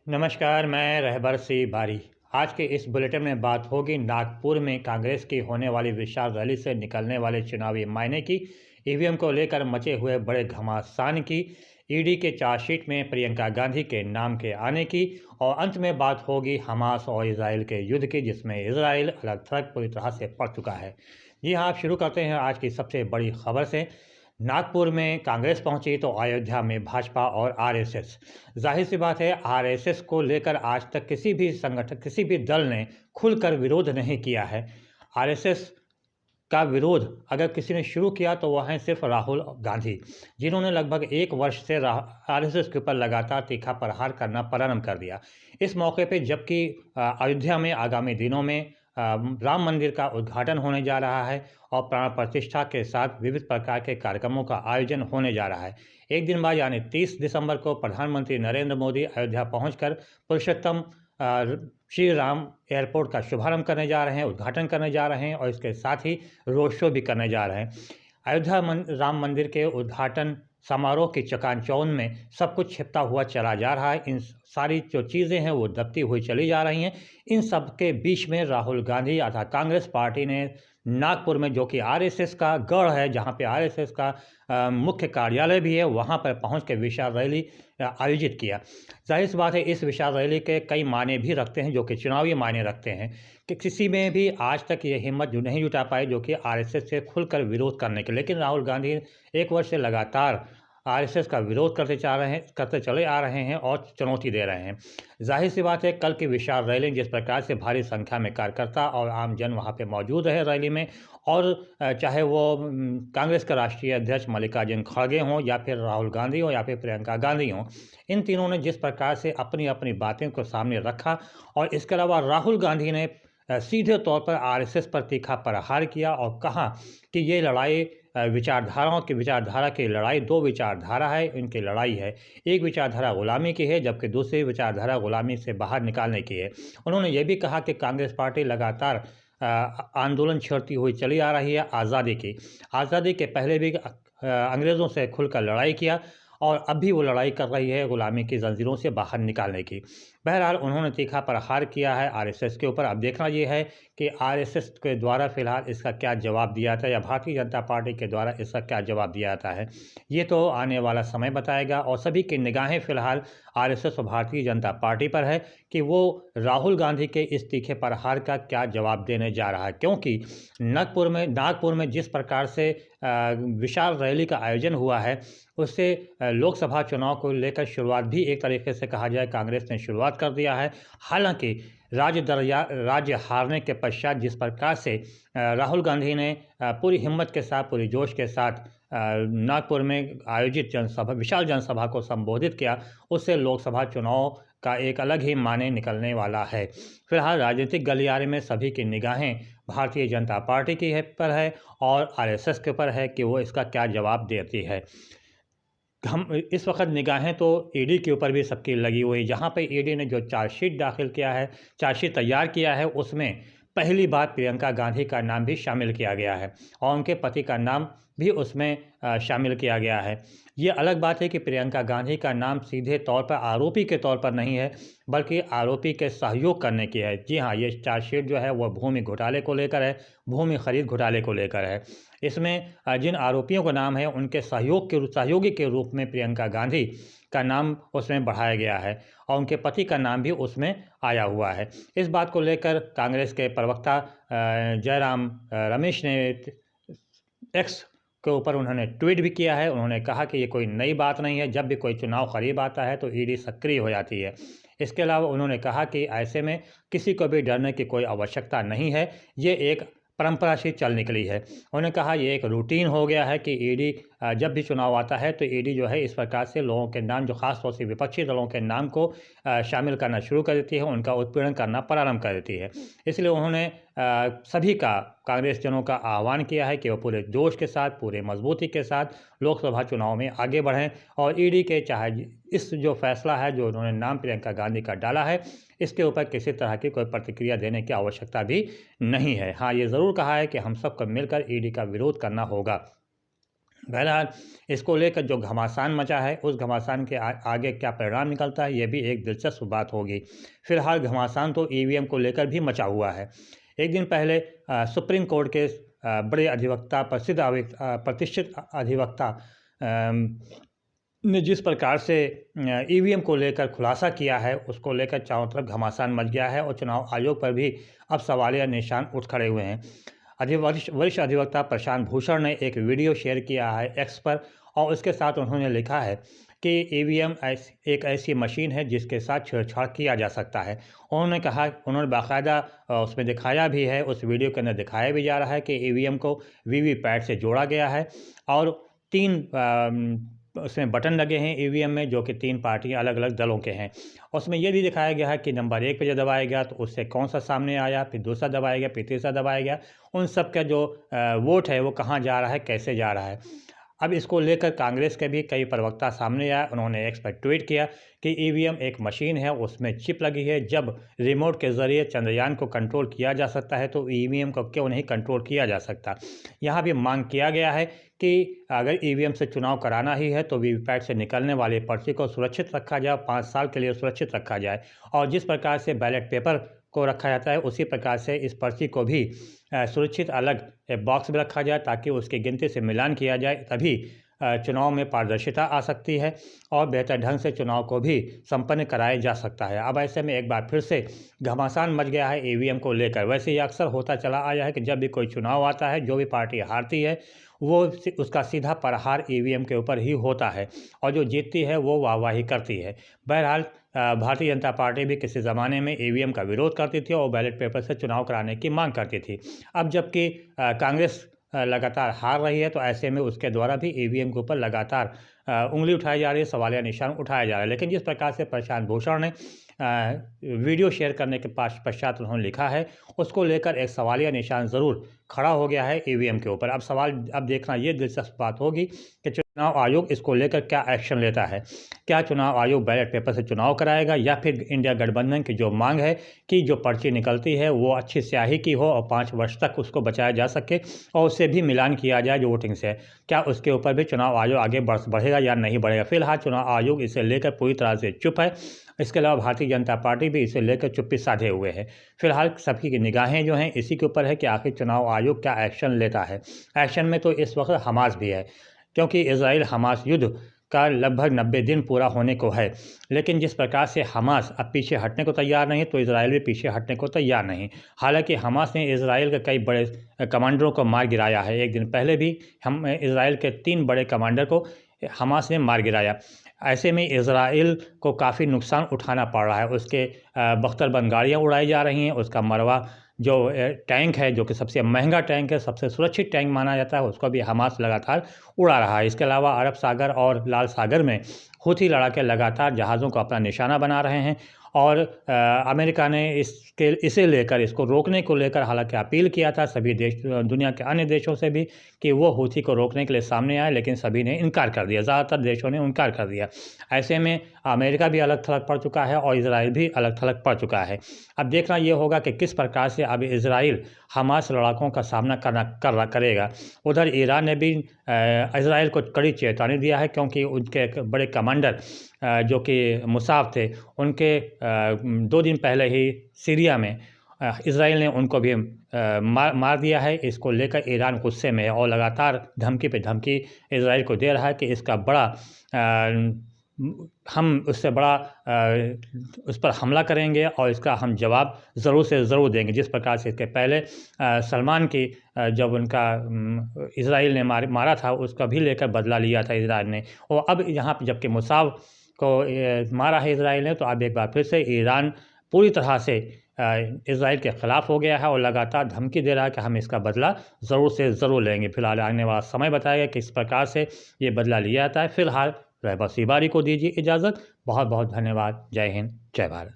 नमस्कार, मैं रहबर सिंह बारी। आज के इस बुलेटिन में बात होगी नागपुर में कांग्रेस की होने वाली विशाल रैली से निकलने वाले चुनावी मायने की, ईवीएम को लेकर मचे हुए बड़े घमासान की, ईडी के चार्जशीट में प्रियंका गांधी के नाम के आने की और अंत में बात होगी हमास और इसराइल के युद्ध की, जिसमें इसराइल अलग थलग पूरी तरह से पड़ चुका है। जी हाँ, आप शुरू करते हैं आज की सबसे बड़ी खबर से। नागपुर में कांग्रेस पहुंची तो अयोध्या में भाजपा और आरएसएस। जाहिर सी बात है, आरएसएस को लेकर आज तक किसी भी संगठन, किसी भी दल ने खुलकर विरोध नहीं किया है। आरएसएस का विरोध अगर किसी ने शुरू किया तो वह हैं सिर्फ राहुल गांधी, जिन्होंने लगभग 1 वर्ष से आरएसएस के ऊपर लगातार तीखा प्रहार करना प्रारंभ कर दिया। इस मौके पे जबकि अयोध्या में आगामी दिनों में राम मंदिर का उद्घाटन होने जा रहा है और प्राण प्रतिष्ठा के साथ विविध प्रकार के कार्यक्रमों का आयोजन होने जा रहा है। एक दिन बाद यानी 30 दिसंबर को प्रधानमंत्री नरेंद्र मोदी अयोध्या पहुंचकर पुरुषोत्तम श्री राम एयरपोर्ट का शुभारंभ करने जा रहे हैं, उद्घाटन करने जा रहे हैं और इसके साथ ही रोड शो भी करने जा रहे हैं। अयोध्या राम मंदिर के उद्घाटन समारोह की चकाचौंध में सब कुछ छिपता हुआ चला जा रहा है। इन सारी जो चीज़ें हैं वो दबती हुई चली जा रही हैं। इन सब के बीच में राहुल गांधी अर्थात कांग्रेस पार्टी ने नागपुर में, जो कि आरएसएस का गढ़ है, जहां पे आरएसएस का मुख्य कार्यालय भी है, वहां पर पहुंच के विशाल रैली आयोजित किया। जाहिर सी बात है, इस विशाल रैली के कई मायने भी रखते हैं, जो कि चुनावी मायने रखते हैं कि किसी में भी आज तक ये हिम्मत जो नहीं जुटा पाए जो कि आरएसएस से खुलकर विरोध करने के। लेकिन राहुल गांधी 1 वर्ष से लगातार आरएसएस का विरोध करते चले आ रहे हैं और चुनौती दे रहे हैं। जाहिर सी बात है, कल की विशाल रैली जिस प्रकार से भारी संख्या में कार्यकर्ता और आम जन वहाँ पे मौजूद रहे रैली में, और चाहे वो कांग्रेस के राष्ट्रीय अध्यक्ष मल्लिकार्जुन खड़गे हों या फिर राहुल गांधी हों या फिर प्रियंका गांधी हों, इन तीनों ने जिस प्रकार से अपनी अपनी बातें को सामने रखा और इसके अलावा राहुल गांधी ने सीधे तौर पर आरएसएस पर तीखा प्रहार किया और कहा कि ये लड़ाई विचारधारा की लड़ाई, 2 विचारधारा है, इनकी लड़ाई है। एक विचारधारा गुलामी की है जबकि दूसरी विचारधारा गुलामी से बाहर निकालने की है। उन्होंने ये भी कहा कि कांग्रेस पार्टी लगातार आंदोलन छेड़ती हुई चली आ रही है आज़ादी की। आज़ादी के पहले भी अंग्रेज़ों से खुलकर लड़ाई किया और अब भी वो लड़ाई कर रही है गुलामी की जंजीरों से बाहर निकालने की। बहरहाल उन्होंने तीखा प्रहार किया है आरएसएस के ऊपर। अब देखना ये है कि आरएसएस के द्वारा फिलहाल इसका क्या जवाब दिया जाता है या भारतीय जनता पार्टी के द्वारा इसका क्या जवाब दिया जाता है, ये तो आने वाला समय बताएगा। और सभी की निगाहें फिलहाल आरएसएस और भारतीय जनता पार्टी पर है कि वो राहुल गांधी के इस तीखे प्रहार का क्या जवाब देने जा रहा है, क्योंकि नागपुर में जिस प्रकार से विशाल रैली का आयोजन हुआ है, उससे लोकसभा चुनाव को लेकर शुरुआत भी एक तरीके से कहा जाए कांग्रेस ने शुरुआत कर दिया है। हालांकि राज्य हारने के पश्चात जिस प्रकार से राहुल गांधी ने पूरी हिम्मत के साथ, पूरी जोश के साथ नागपुर में आयोजित विशाल जनसभा को संबोधित किया, उससे लोकसभा चुनाव का एक अलग ही माने निकलने वाला है। फिलहाल राजनीतिक गलियारे में सभी की निगाहें भारतीय जनता पार्टी पर है और आरएसएस के ऊपर है कि वो इसका क्या जवाब देती है। हम इस वक्त निगाहें तो ईडी के ऊपर भी सबकी लगी हुई, जहां पे ईडी ने जो चार्जशीट तैयार किया है, उसमें पहली बार प्रियंका गांधी का नाम भी शामिल किया गया है और उनके पति का नाम भी उसमें शामिल किया गया है। ये अलग बात है कि प्रियंका गांधी का नाम सीधे तौर पर आरोपी के तौर पर नहीं है, बल्कि आरोपी के सहयोग करने की है। जी हाँ, ये चार्जशीट जो है वो भूमि घोटाले को लेकर है, भूमि खरीद घोटाले को लेकर है। इसमें जिन आरोपियों का नाम है, उनके सहयोगी के रूप में प्रियंका गांधी का नाम उसमें बढ़ाया गया है और उनके पति का नाम भी उसमें आया हुआ है। इस बात को लेकर कांग्रेस के प्रवक्ता जयराम रमेश ने एक्स के ऊपर उन्होंने ट्वीट भी किया है। उन्होंने कहा कि ये कोई नई बात नहीं है, जब भी कोई चुनाव करीब आता है तो ईडी सक्रिय हो जाती है। इसके अलावा उन्होंने कहा कि ऐसे में किसी को भी डरने की कोई आवश्यकता नहीं है, ये एक परंपरा से चल निकली है। उन्होंने कहा ये एक रूटीन हो गया है कि ईडी जब भी चुनाव आता है तो ईडी जो है इस प्रकार से लोगों के नाम, जो खास तौर से विपक्षी दलों के नाम को शामिल करना शुरू कर देती है, उनका उत्पीड़न करना प्रारंभ कर देती है। इसलिए उन्होंने सभी का, कांग्रेस जनों का आह्वान किया है कि वो पूरे जोश के साथ, पूरे मजबूती के साथ लोकसभा चुनाव में आगे बढ़ें और ईडी के चाहे इस जो फैसला है जो उन्होंने नाम प्रियंका गांधी का डाला है, इसके ऊपर किसी तरह की कोई प्रतिक्रिया देने की आवश्यकता भी नहीं है। हाँ, ये ज़रूर कहा है कि हम सबको मिलकर ईडी का विरोध करना होगा। बहरहाल इसको लेकर जो घमासान मचा है, उस घमासान के आगे क्या परिणाम निकलता है, ये भी एक दिलचस्प बात होगी। फिलहाल घमासान तो ईवीएम को लेकर भी मचा हुआ है। एक दिन पहले सुप्रीम कोर्ट के बड़े अधिवक्ता, प्रतिष्ठित अधिवक्ता ने जिस प्रकार से ईवीएम को लेकर खुलासा किया है, उसको लेकर चारों तरफ घमासान मच गया है और चुनाव आयोग पर भी अब सवालिया निशान उठ खड़े हुए हैं। वरिष्ठ अधिवक्ता प्रशांत भूषण ने एक वीडियो शेयर किया है एक्स पर, और उसके साथ उन्होंने लिखा है कि ईवीएम एक ऐसी मशीन है जिसके साथ छेड़छाड़ किया जा सकता है। उन्होंने बाकायदा उसमें दिखाया भी है, उस वीडियो के अंदर दिखाया भी जा रहा है कि ईवीएम को वीवीपैट से जोड़ा गया है और 3 उसमें बटन लगे हैं ईवीएम में, जो कि 3 पार्टियां अलग अलग दलों के हैं। उसमें यह भी दिखाया गया है कि नंबर 1 पे जब दबाया गया तो उससे कौन सा सामने आया, फिर दूसरा दबाया गया, फिर तीसरा दबाया गया, उन सब का जो वोट है वो कहाँ जा रहा है, कैसे जा रहा है। अब इसको लेकर कांग्रेस के भी कई प्रवक्ता सामने आए। उन्होंने एक्स पर ट्वीट किया कि ईवीएम एक मशीन है, उसमें चिप लगी है। जब रिमोट के ज़रिए चंद्रयान को कंट्रोल किया जा सकता है तो ईवीएम को क्यों नहीं कंट्रोल किया जा सकता। यहाँ भी मांग किया गया है कि अगर ईवीएम से चुनाव कराना ही है तो वीवीपैट से निकलने वाली पर्ची को सुरक्षित रखा जाए, 5 साल के लिए सुरक्षित रखा जाए, और जिस प्रकार से बैलेट पेपर को रखा जाता है उसी प्रकार से इस पर्ची को भी सुरक्षित अलग बॉक्स में रखा जाए, ताकि उसकी गिनती से मिलान किया जाए। तभी चुनाव में पारदर्शिता आ सकती है और बेहतर ढंग से चुनाव को भी संपन्न कराया जा सकता है। अब ऐसे में एक बार फिर से घमासान मच गया है ईवीएम को लेकर। वैसे ये अक्सर होता चला आया है कि जब भी कोई चुनाव आता है, जो भी पार्टी हारती है वो उसका सीधा प्रहार ईवीएम के ऊपर ही होता है, और जो जीतती है वो वाहवाही करती है। बहरहाल भारतीय जनता पार्टी भी किसी ज़माने में ईवीएम का विरोध करती थी और बैलेट पेपर से चुनाव कराने की मांग करती थी। अब जबकि कांग्रेस लगातार हार रही है, तो ऐसे में उसके द्वारा भी ईवीएम के ऊपर लगातार उंगली उठाई जा रही है, सवालिया निशान उठाया जा रहा है। लेकिन जिस प्रकार से प्रशांत भूषण ने वीडियो शेयर करने के पश्चात उन्होंने लिखा है, उसको लेकर एक सवालिया निशान ज़रूर खड़ा हो गया है ईवीएम के ऊपर। अब देखना ये दिलचस्प बात होगी कि चुनाव आयोग इसको लेकर क्या एक्शन लेता है। क्या चुनाव आयोग बैलेट पेपर से चुनाव कराएगा, या फिर इंडिया गठबंधन की जो मांग है कि जो पर्ची निकलती है वो अच्छी स्याही की हो और 5 वर्ष तक उसको बचाया जा सके और उससे भी मिलान किया जाए जो वोटिंग से, क्या उसके ऊपर भी चुनाव आयोग आगे बढ़ेगा या नहीं बढ़ेगा। फिलहाल चुनाव आयोग इसे लेकर पूरी तरह से चुप है। इसके अलावा भारतीय जनता पार्टी भी इसे लेकर चुप्पी साधे हुए है। फिलहाल सभी की निगाहें जो हैं इसी के ऊपर है कि आखिर चुनाव आयोग क्या एक्शन लेता है। एक्शन में तो इस वक्त हमास भी है, क्योंकि इजराइल हमास युद्ध का लगभग 90 दिन पूरा होने को है। लेकिन जिस प्रकार से हमास अब पीछे हटने को तैयार नहीं, तो इजराइल भी पीछे हटने को तैयार नहीं। हालांकि हमास ने इजराइल के कई बड़े कमांडरों को मार गिराया है। एक दिन पहले भी हम इजराइल के 3 बड़े कमांडर को हमास ने मार गिराया। ऐसे में इजराइल को काफ़ी नुकसान उठाना पड़ रहा है। उसके बख्तरबंद गाड़ियाँ उड़ाई जा रही हैं, उसका मरवा जो टैंक है, जो कि सबसे महंगा टैंक है, सबसे सुरक्षित टैंक माना जाता है, उसको भी हमास लगातार उड़ा रहा है। इसके अलावा अरब सागर और लाल सागर में हूथी लड़ाके लगातार जहाज़ों को अपना निशाना बना रहे हैं, और अमेरिका ने इसे लेकर, इसको रोकने को लेकर हालांकि अपील किया था सभी देश, दुनिया के अन्य देशों से भी, कि वो हूथी को रोकने के लिए सामने आए, लेकिन सभी ने इनकार कर दिया। ज़्यादातर देशों ने इनकार कर दिया। ऐसे में अमेरिका भी अलग थलग पड़ चुका है और इजराइल भी अलग थलग पड़ चुका है। अब देखना ये होगा कि किस प्रकार से अब इजराइल हमास लड़ाकों का सामना करेगा। उधर ईरान ने भी इजराइल को कड़ी चेतावनी दिया है, क्योंकि उनके बड़े कमांडर जो कि मुसाफ थे, उनके 2 दिन पहले ही सीरिया में इजराइल ने उनको भी मार दिया है। इसको लेकर ईरान गुस्से में है और लगातार धमकी पे धमकी इजराइल को दे रहा है कि इसका बड़ा हम उससे बड़ा उस पर हमला करेंगे और इसका हम जवाब ज़रूर से ज़रूर देंगे। जिस प्रकार से इसके पहले सलमान की जब उनका इजराइल ने मारा था, उसका भी लेकर बदला लिया था इजराइल ने, और अब यहाँ पर जबकि मुसाफ को मारा है इजराइल ने, तो अब एक बार फिर से ईरान पूरी तरह से इजराइल के ख़िलाफ़ हो गया है और लगातार धमकी दे रहा है कि हम इसका बदला ज़रूर से ज़रूर लेंगे। फिलहाल आने वाला समय बताएगा कि किस प्रकार से ये बदला लिया जाता है। फिलहाल रहबा सीबारी को दीजिए इजाज़त। बहुत बहुत धन्यवाद। जय हिंद, जय भारत।